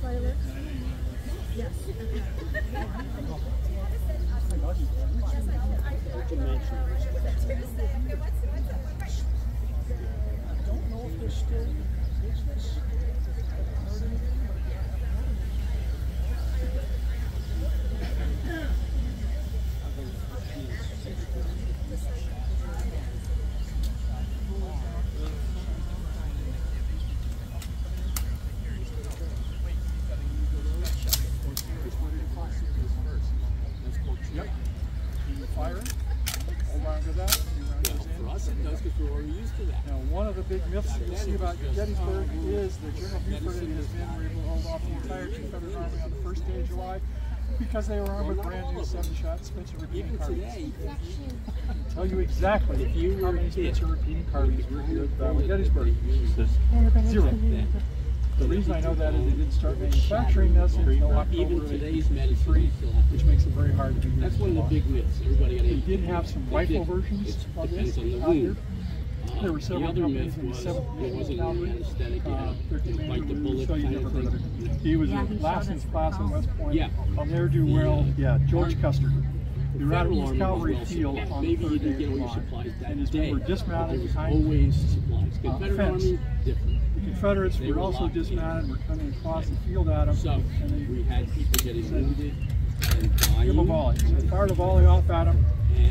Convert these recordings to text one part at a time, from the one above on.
fireworks? Yes. I don't know if there's still business. Yep. Can you fire it? Hold on to that. For us it does because we're already used to that. Now, one of the big myths you'll see about Gettysburg is that General Buford and his men were able to hold off the entire Confederate Army on the 1st day of July because they were armed with brand new 7-shot Spencer repeating carbines. I can tell you exactly how many Spencer repeating carbines were here at the Battle of Gettysburg. 0. The reason I know that is they didn't start manufacturing this until October 1853, which makes it very hard to do. That's one of the big myths. Everybody got They did have some rifle versions of this out here. There were several companies in the 7th Cavalry. Like the bullet kind of thing. He was a last in his class in West Point. I'll never do well. Yeah, George Custer. He was out of East Cavalry Field on the 3rd day of July, and his men were dismounted behind the fence. The Confederates were also dismounted, were coming across the field at him, and we had people getting wounded and dying. Give a volley. So they fired a volley off at him.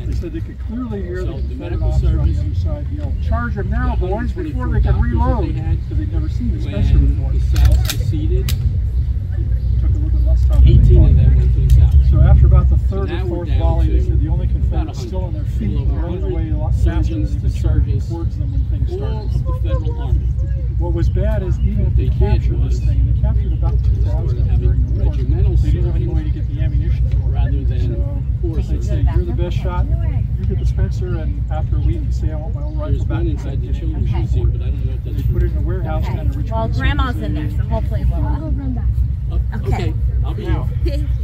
They said they could clearly hear the Confederate officer on the other side yell, "Charge them now, boys, before they can reload," because they'd never seen the Spencer before. The South seceded. Took a little bit less time. 18 of them went to the South. So after about the 3rd or 4th volley, they said the only Confederates still on their feet were running away a lot faster than they charging towards them when things started. All of the Federal Army. What was bad is even if they captured this thing, and they captured about 2,000 during the war, they didn't have any way to get the ammunition for it. Rather than so they'd say, "You're the best shot, you get the Spencer," and after a week you say, "I want my old rifle back." There's one inside the children's museum, but I don't know if that's They put it in a warehouse kind of rich. Well, Grandma's in there, so hopefully we'll run back. Okay, I'll be now,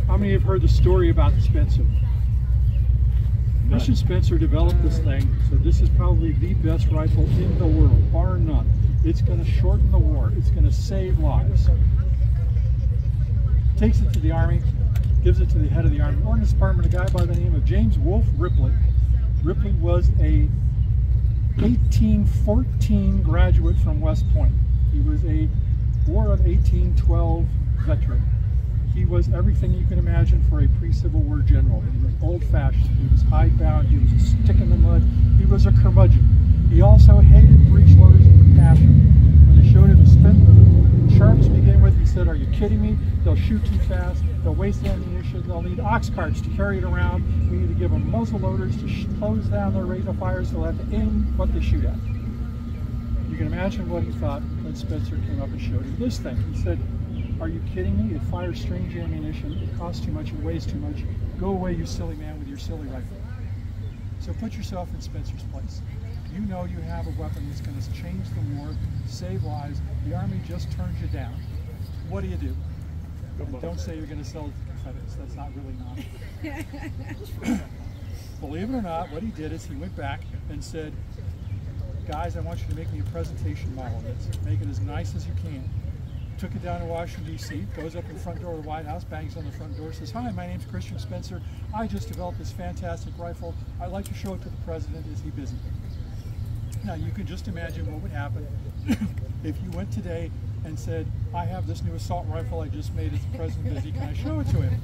how many have heard the story about the Spencer? Christian Spencer developed this thing, so this is probably the best rifle in the world, bar none. It's going to shorten the war. It's going to save lives. Takes it to the Army, gives it to the head of the Army Ordnance Department, a guy by the name of James Wolfe Ripley. Ripley was a 1814 graduate from West Point. He was a War of 1812 veteran. He was everything you can imagine for a pre-Civil War general. He was old-fashioned, he was hidebound, he was a stick in the mud, he was a curmudgeon. He also hated breech loaders with passion. When they showed him the sharps to begin with, he said, "Are you kidding me? They'll shoot too fast, they'll waste ammunition, they'll need ox carts to carry it around. We need to give them muzzle loaders to close down their rate of fire so they'll have to aim what they shoot at." You can imagine what he thought when Spencer came up and showed him this thing. He said, "Are you kidding me? It fires strange ammunition, it costs too much, it weighs too much. Go away, you silly man, with your silly rifle." So put yourself in Spencer's place. You know you have a weapon that's going to change the war, save lives. The Army just turns you down. What do? And don't say you're going to sell it to Confederates. That's not really not. Believe it or not, what he did is he went back and said, "Guys, I want you to make me a presentation model of this. Make it as nice as you can." Took it down to Washington, D.C., goes up in the front door of the White House, bangs on the front door, says, "Hi, my name's Christian Spencer. I just developed this fantastic rifle. I'd like to show it to the president. Is he busy?" Now, you can just imagine what would happen if you went today and said, "I have this new assault rifle I just made. Is the president busy? Can I show it to him?"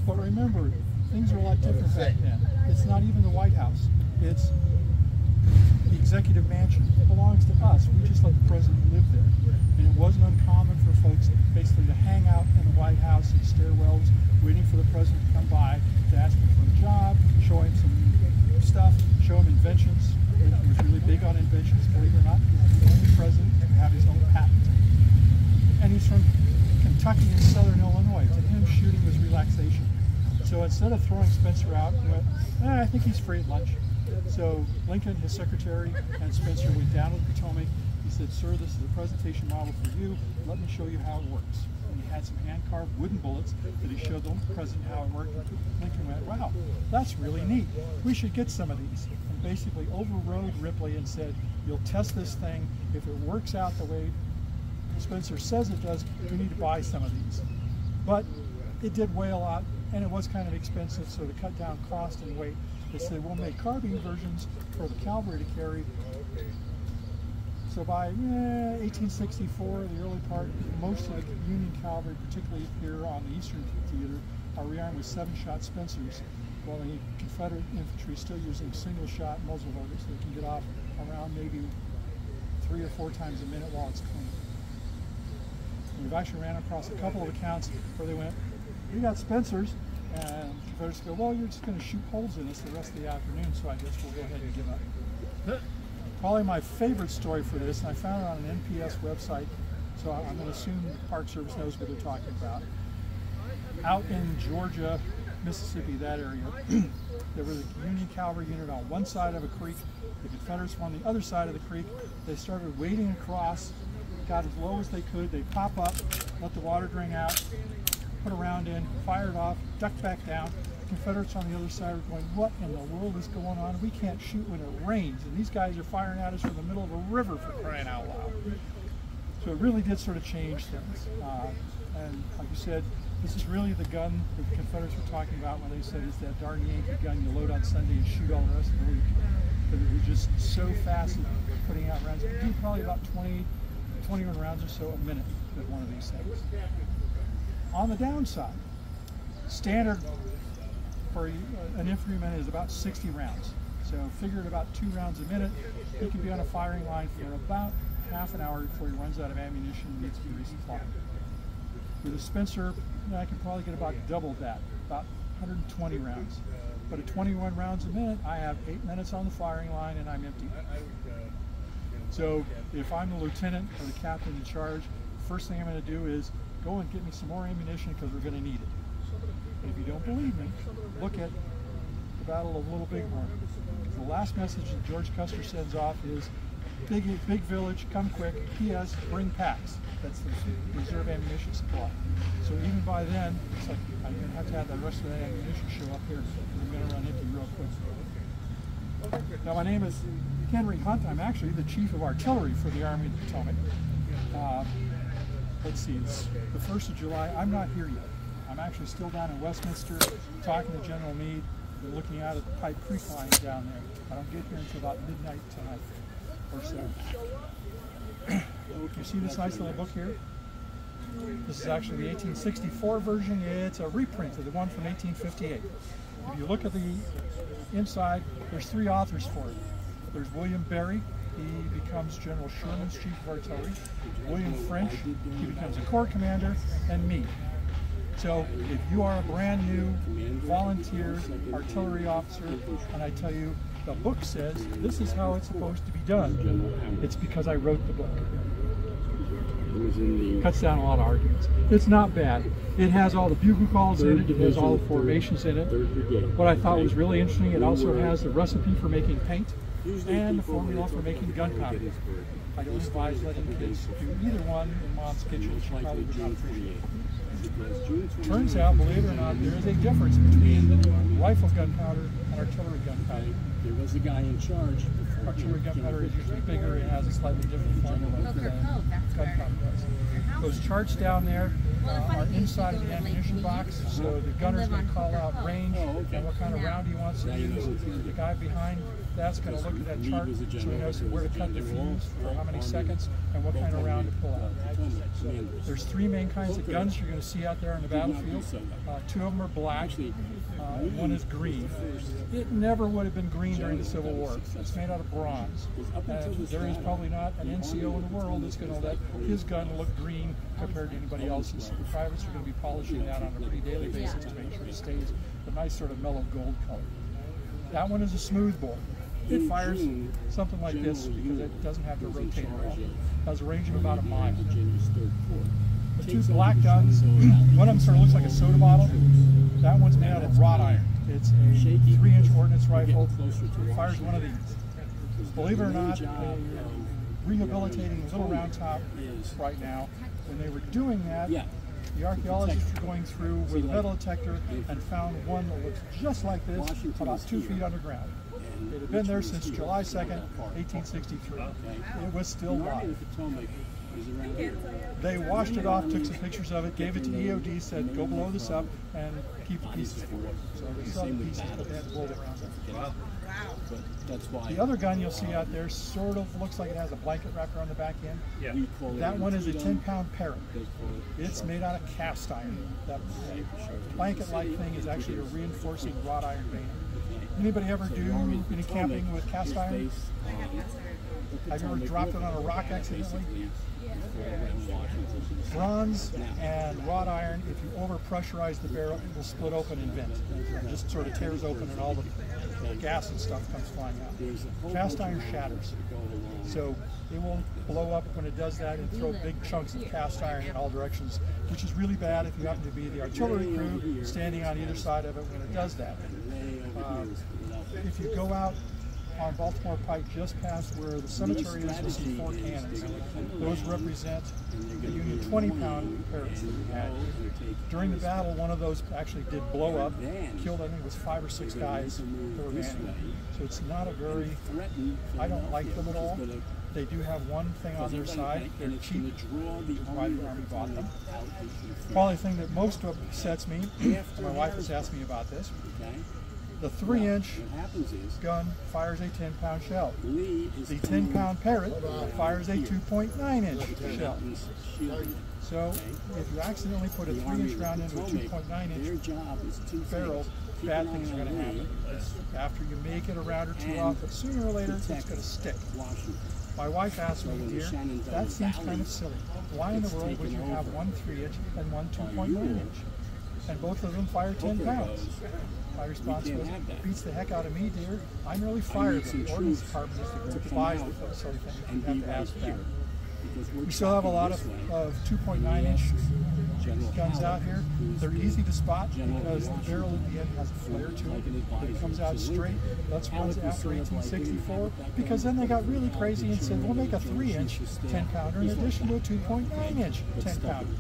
But remember, things are a lot different back then. It's not even the White House. It's the executive mansion. It belongs to us. We just let the president live there. And it wasn't uncommon for folks basically to hang out in the White House in stairwells, waiting for the president to come by to ask him for a job, show him some stuff, show him inventions. He was really big on inventions, believe it or not. He was the only president to have his own patent. And he's from Kentucky and Southern Illinois. To him, shooting was relaxation. So instead of throwing Spencer out, he went, "I think he's free at lunch." So Lincoln, his secretary, and Spencer went down to the Potomac. He said, "Sir, this is a presentation model for you. Let me show you how it works." And he had some hand-carved wooden bullets that he showed the president how it worked. Lincoln went, "Wow, that's really neat. We should get some of these." And basically overrode Ripley and said, "You'll test this thing. If it works out the way Spencer says it does, we need to buy some of these. But it did weigh a lot, and it was kind of expensive, so to cut down cost and weight, they said we'll make carbine versions for the cavalry to carry. So by 1864, the early part, most of the Union cavalry, particularly here on the Eastern Theater, are rearmed with 7-shot Spencers, while the Confederate infantry is still using single-shot muzzle loaders, so they can get off around maybe 3 or 4 times a minute while it's clean. We've actually ran across a couple of accounts where they went, we got Spencers, and Confederates go, well, you're just going to shoot holes in us the rest of the afternoon, so I guess we'll go ahead and give up. Probably my favorite story for this, and I found it on an NPS website, so I'm going to assume the Park Service knows what they're talking about. Out in Georgia, Mississippi, that area, there was a Union cavalry unit on one side of a creek, the Confederates were on the other side of the creek. They started wading across, got as low as they could, they pop up, let the water drain out, put a round in, fired off, ducked back down. Confederates on the other side are going, what in the world is going on? We can't shoot when it rains, and these guys are firing at us from the middle of a river, for crying out loud. So it really did sort of change things. And like you said, this is really the gun that the Confederates were talking about when they said it's that darn Yankee gun you load on Sunday and shoot all the rest of the week. But it was just so fast at putting out rounds. It would do probably about 21 rounds or so a minute with one of these things. On the downside, standard for an infantryman is about 60 rounds. So figure at about 2 rounds a minute. He can be on a firing line for about half an hour before he runs out of ammunition and needs to be resupplied. With a Spencer, I can probably get about double that, about 120 rounds. But at 21 rounds a minute, I have 8 minutes on the firing line and I'm empty. So if I'm the lieutenant or the captain in charge, first thing I'm going to do is go and get me some more ammunition because we're going to need it. And if you don't believe me, look at the Battle of Little Bighorn. The last message that George Custer sends off is, big village, come quick, P.S. bring packs. That's the reserve ammunition supply. So even by then, it's like, I'm going to have the rest of that ammunition show up here. I'm going to run empty real quick. Now my name is Henry Hunt. I'm actually the Chief of Artillery for the Army of the Potomac. Let's see, it's the 1st of July. I'm not here yet. I'm actually still down in Westminster talking to General Meade. We're looking out at the Pipe Creek line down there. I don't get here until about midnight tonight or so. You see this nice little book here? This is actually the 1864 version. It's a reprint of the one from 1858. If you look at the inside, there's 3 authors for it. There's William Berry. He becomes General Sherman's Chief of Artillery. William French, he becomes a Corps Commander, and me. So if you are a brand new volunteer artillery officer, and I tell you the book says this is how it's supposed to be done, it's because I wrote the book. Cuts down a lot of arguments. It's not bad. It has all the bugle calls in it. It has all the formations in it. What I thought was really interesting, it also has the recipe for making paint and the formula for making gunpowder. I don't advise letting kids do either one in Mom's kitchen. She probably would not appreciate it. Turns out, believe it or not, there is a difference between rifle gunpowder and artillery gunpowder. There was a guy in charge. Artillery gunpowder is usually bigger. It has a slightly different formula than gunpowder does. Those charts down there are inside of the ammunition box, so the gunner's going to call out range and what kind of round he wants to use. The guy behind that's going to look at that chart so he knows where to cut the fuse for how many seconds and what kind of round to pull out. So there's 3 main kinds of guns you're going to see out there on the battlefield. 2 of them are black, and 1 is green. It never would have been green during the Civil War. It's made out of bronze. And there is probably not an NCO in the world that's going to let his gun look green compared to anybody else's. The privates are going to be polishing that on a pretty daily basis to make sure it stays a nice sort of mellow gold color. That one is a smooth bore. It fires something like this because it doesn't have to rotate at all. It has a range of about a mile. The 2 black guns, one of them sort of looks like a soda bottle. That one's made out of wrought iron. It's a 3-inch ordnance rifle. It fires one of these. Believe it or not, they're rehabilitating Little Round Top right now. When they were doing that, the archaeologists were going through with a metal detector and found one that looks just like this, about 2 feet underground. It had been there since July 2nd, 1863. It was still live. They washed it off, took some pictures of it, gave it to EOD, said go blow this up and keep the pieces for it. So they still have the pieces, but they had to blow it around it. Wow. But that's why the other gun you'll see out there sort of looks like it has a blanket wrapped around the back end. Yeah. That one is a 10-pound Parrot. It's made out of cast iron. That blanket-like thing is actually a reinforcing wrought iron band. Anybody ever do any camping with cast iron? Have you ever dropped it on a rock accidentally? Bronze and wrought iron, if you over-pressurize the barrel, it will split open and vent. It just sort of tears open and all the gas and stuff comes flying out. Cast iron shatters. So it will blow up when it does that and throw big chunks of cast iron in all directions, which is really bad if you happen to be the artillery crew standing on either side of it when it does that. If you go out on Baltimore Pike just past where the cemetery is, you'll see 4 cannons. Those represent the Union 20-pound Parrots that we had. During the battle, one of those actually did blow up, killed, I think it was 5 or 6 guys that were manning. So it's not a very, I don't like them at all. They do have one thing on their side, they're cheap, which is why the Army bought them. Probably the thing that most upsets me, my wife has asked me about this, the 3-inch gun fires a 10-pound shell. The 10-pound Parrot fires a 2.9-inch shell. So if you accidentally put a 3-inch round into a 2.9-inch barrel, bad things are going to happen. After you make it a round or two off, but sooner or later it's going to stick. My wife asked me, dear, that seems kind of silly. Why in the world would you have one 3-inch and one 2.9-inch? And both of them fire 10 pounds. My response was, it beats the heck out of me, dear. I'm really fired. The Ordnance Department is the group that buys the sort of thing. You have to ask them. We still have a lot of 2.9-inch guns out here. They're easy to spot because the barrel at the end has a flare to it. It comes out straight. That's ones after 1864, because then they got really crazy and said, we'll make a 3-inch 10-pounder in addition to a 2.9-inch 10-pounder.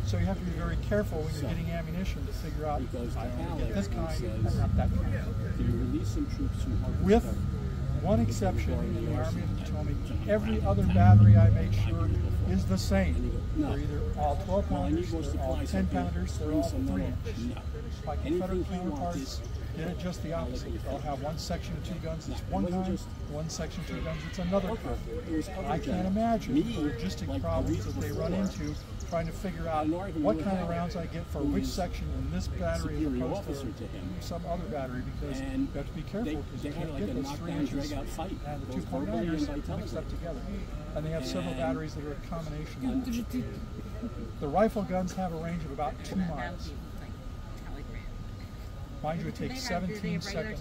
So you have to be very careful when you're getting ammunition to figure out, I only get this kind and not that kind. With one exception in the Army of the Potomac, every other battery I make sure is the same. They're either all 12-pounders, they're all 10-pounders, they're all 3-inch. My Confederate counterparts did it just the opposite. They'll have one section of 2 guns that's one kind, one section of 2 guns that's another kind. I can't imagine the logistic problems that they run into trying to figure out what kind of rounds I get for which section in this battery as opposed to some other battery, because you have to be careful because you can't get those 3 inches and the 2.9ers mixed up together. And they have several batteries that are a combination. The rifle guns have a range of about 2 miles. Mind you, it takes 17 seconds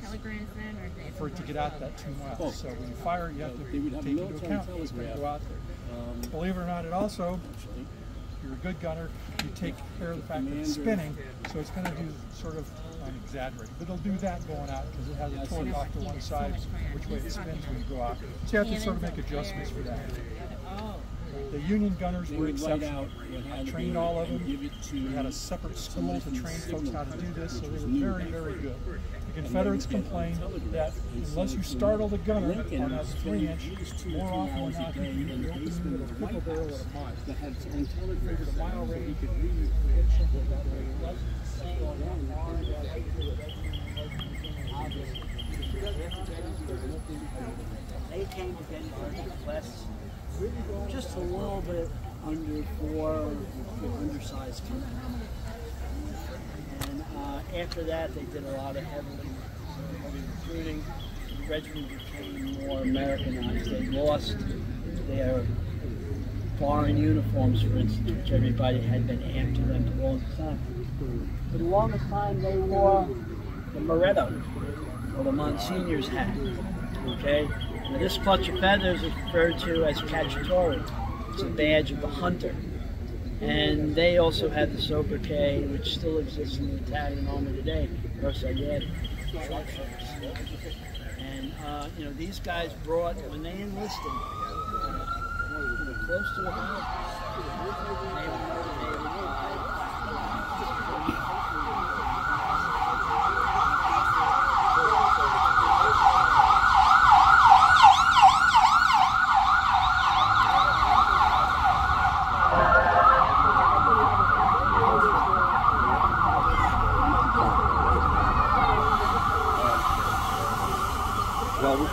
for it to get out that 2 miles. So when you fire, you have to take into account what's going to go out there. Believe it or not, it also, if you're a good gunner, you take care of the fact that it's spinning, so it's going to do sort of, I'm exaggerating, but it'll do that going out because it has a torque off to one side, which way it spins when you go out. So you have to sort of make adjustments for that. The Union gunners were exceptional. I trained all of them. We had a separate school to train folks how to do this, so they were very, very good. The Confederates complained that unless you startle the gunner on that 3-inch, more often than not, you can open with a pistol barrel at a mile. Figured a mile range, you could hit something that way. They came to Gettysburg last just a little bit under 4, undersized company. And after that, they did a lot of heavy recruiting. The regiment became more Americanized. They lost their foreign uniforms, for instance, which everybody had been amped to them for a long time. For the longest time, they wore the Moretto, or the Monsignor's hat. Okay? Now, this clutch of feathers is referred to as cacciatore. It's a badge of the hunter. And they also had the sobriquet, which still exists in the Italian army today, Rosaglieri, sharpshooters. And you know, these guys brought, when they enlisted, close to 100. They were motivated by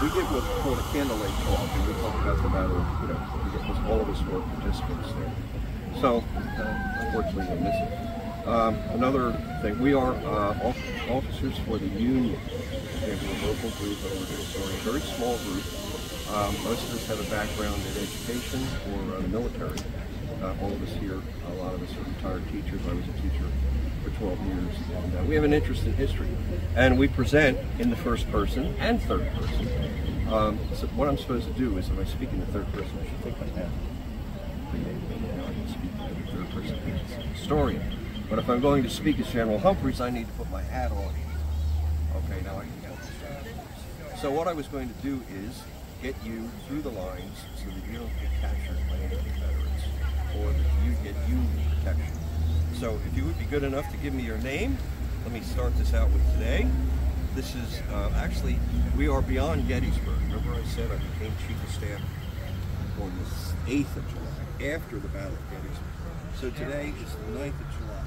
we give what's called a candlelight talk, and we talk about the battle, because all of us were participants there. So, unfortunately, we'll miss it. Another thing, we are officers for the union. There's a local group of historians, a very small group. Most of us have a background in education or the military. All of us here, a lot of us are retired teachers. I was a teacher for 12 years. And, we have an interest in history. And we present in the first person and third person. So what I'm supposed to do is, if I speak in the third person, I should think like that. I can speak in the third person as a historian. But if I'm going to speak as General Humphreys, I need to put my hat on. Okay, now I can help. So what I was going to do is get you through the lines so that you don't get captured by any Confederates, or that you get Union protection. So if you would be good enough to give me your name, let me start this out with today. This is actually, we are beyond Gettysburg. Remember I said I became Chief of Staff on the 8th of July, after the Battle of Gettysburg. So today is the 9th of July.